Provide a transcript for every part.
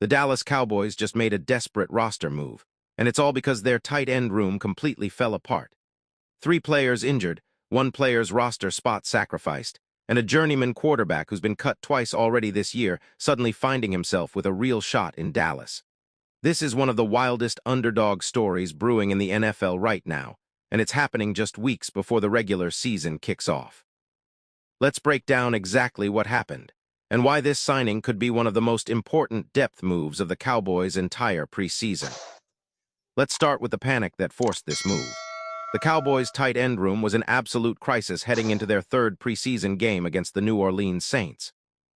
The Dallas Cowboys just made a desperate roster move, and it's all because their tight end room completely fell apart. 3 players injured, 1 player's roster spot sacrificed, and a journeyman quarterback who's been cut twice already this year suddenly finding himself with a real shot in Dallas. This is one of the wildest underdog stories brewing in the NFL right now, and it's happening just weeks before the regular season kicks off. Let's break down exactly what happened, and why this signing could be one of the most important depth moves of the Cowboys' entire preseason. Let's start with the panic that forced this move. The Cowboys' tight end room was in absolute crisis heading into their 3rd preseason game against the New Orleans Saints.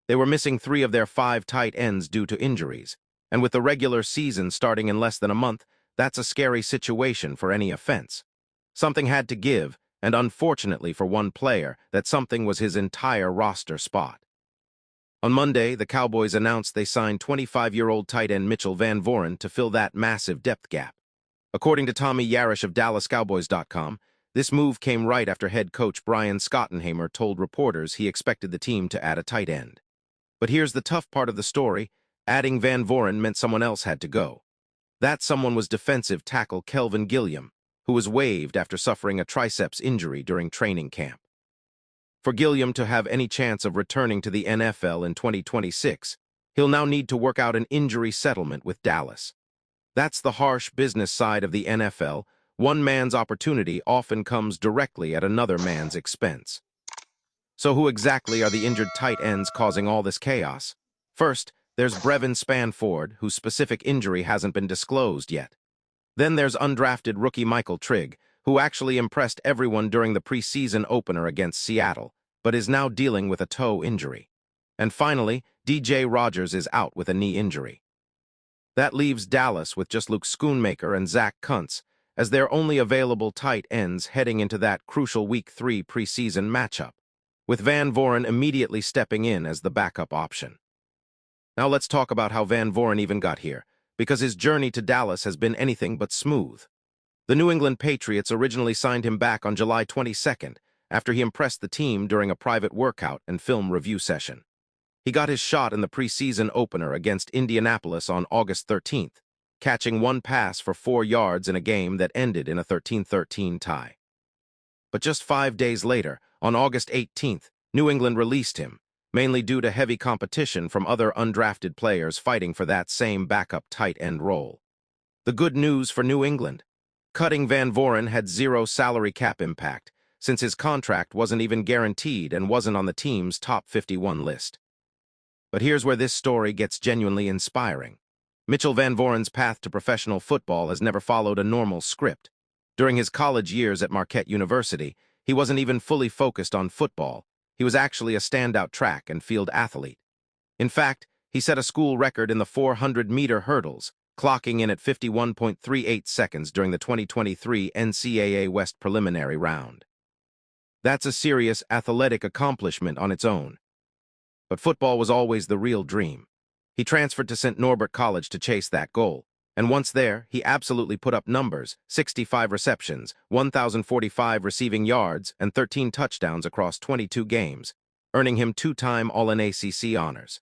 They were missing 3 of their 5 tight ends due to injuries, and with the regular season starting in less than a month, that's a scary situation for any offense. Something had to give, and unfortunately for one player, that something was his entire roster spot. On Monday, the Cowboys announced they signed 25-year-old tight end Mitchell Van Vooren to fill that massive depth gap. According to Tommy Yarish of DallasCowboys.com, this move came right after head coach Brian Schottenheimer told reporters he expected the team to add a tight end. But here's the tough part of the story. Adding Van Vooren meant someone else had to go. That someone was defensive tackle Kelvin Gilliam, who was waived after suffering a triceps injury during training camp. For Gilliam to have any chance of returning to the NFL in 2026, he'll now need to work out an injury settlement with Dallas. That's the harsh business side of the NFL. One man's opportunity often comes directly at another man's expense. So who exactly are the injured tight ends causing all this chaos? First, there's Brevin Spanford, whose specific injury hasn't been disclosed yet. Then there's undrafted rookie Michael Trigg, who actually impressed everyone during the preseason opener against Seattle, but is now dealing with a toe injury. And finally, DJ Rogers is out with a knee injury. That leaves Dallas with just Luke Schoonmaker and Zach Kuntz as their only available tight ends heading into that crucial Week 3 preseason matchup, with Van Vooren immediately stepping in as the backup option. Now let's talk about how Van Vooren even got here, because his journey to Dallas has been anything but smooth. The New England Patriots originally signed him back on July 22nd, after he impressed the team during a private workout and film review session. He got his shot in the preseason opener against Indianapolis on August 13th, catching 1 pass for 4 yards in a game that ended in a 13-13 tie. But just 5 days later, on August 18th, New England released him, mainly due to heavy competition from other undrafted players fighting for that same backup tight end role. The good news for New England: cutting Van Vooren had 0 salary cap impact, since his contract wasn't even guaranteed and wasn't on the team's top 51 list. But here's where this story gets genuinely inspiring. Mitchell Van Vooren's path to professional football has never followed a normal script. During his college years at Marquette University, he wasn't even fully focused on football. He was actually a standout track and field athlete. In fact, he set a school record in the 400-meter hurdles, clocking in at 51.38 seconds during the 2023 NCAA West preliminary round. That's a serious athletic accomplishment on its own. But football was always the real dream. He transferred to St. Norbert College to chase that goal, and once there, he absolutely put up numbers: 65 receptions, 1,045 receiving yards, and 13 touchdowns across 22 games, earning him 2-time All-ACC honors.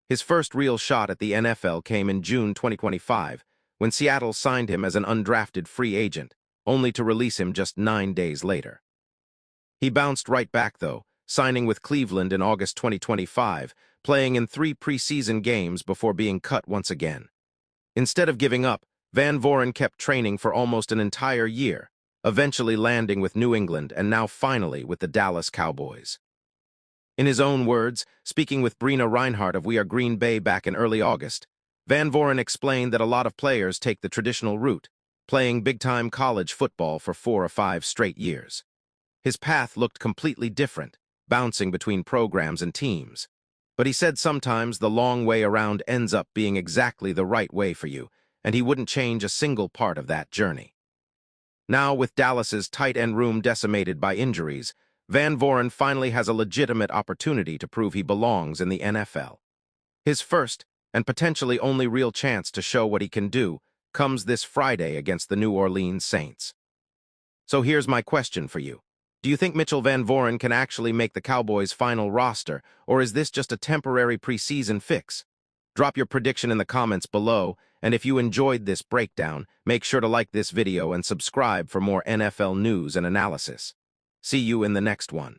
His first real shot at the NFL came in June 2025, when Seattle signed him as an undrafted free agent, only to release him just 9 days later. He bounced right back, though, signing with Cleveland in August 2025, playing in 3 preseason games before being cut once again. Instead of giving up, Van Vooren kept training for almost an entire year, eventually landing with New England and now finally with the Dallas Cowboys. In his own words, speaking with Brina Reinhardt of We Are Green Bay back in early August, Van Vooren explained that a lot of players take the traditional route, playing big-time college football for 4 or 5 straight years. His path looked completely different, bouncing between programs and teams. But he said sometimes the long way around ends up being exactly the right way for you, and he wouldn't change a single part of that journey. Now, with Dallas's tight end room decimated by injuries, Van Vooren finally has a legitimate opportunity to prove he belongs in the NFL. His first, and potentially only real chance to show what he can do, comes this Friday against the New Orleans Saints. So here's my question for you. Do you think Mitchell Van Vooren can actually make the Cowboys' final roster, or is this just a temporary preseason fix? Drop your prediction in the comments below, and if you enjoyed this breakdown, make sure to like this video and subscribe for more NFL news and analysis. See you in the next one.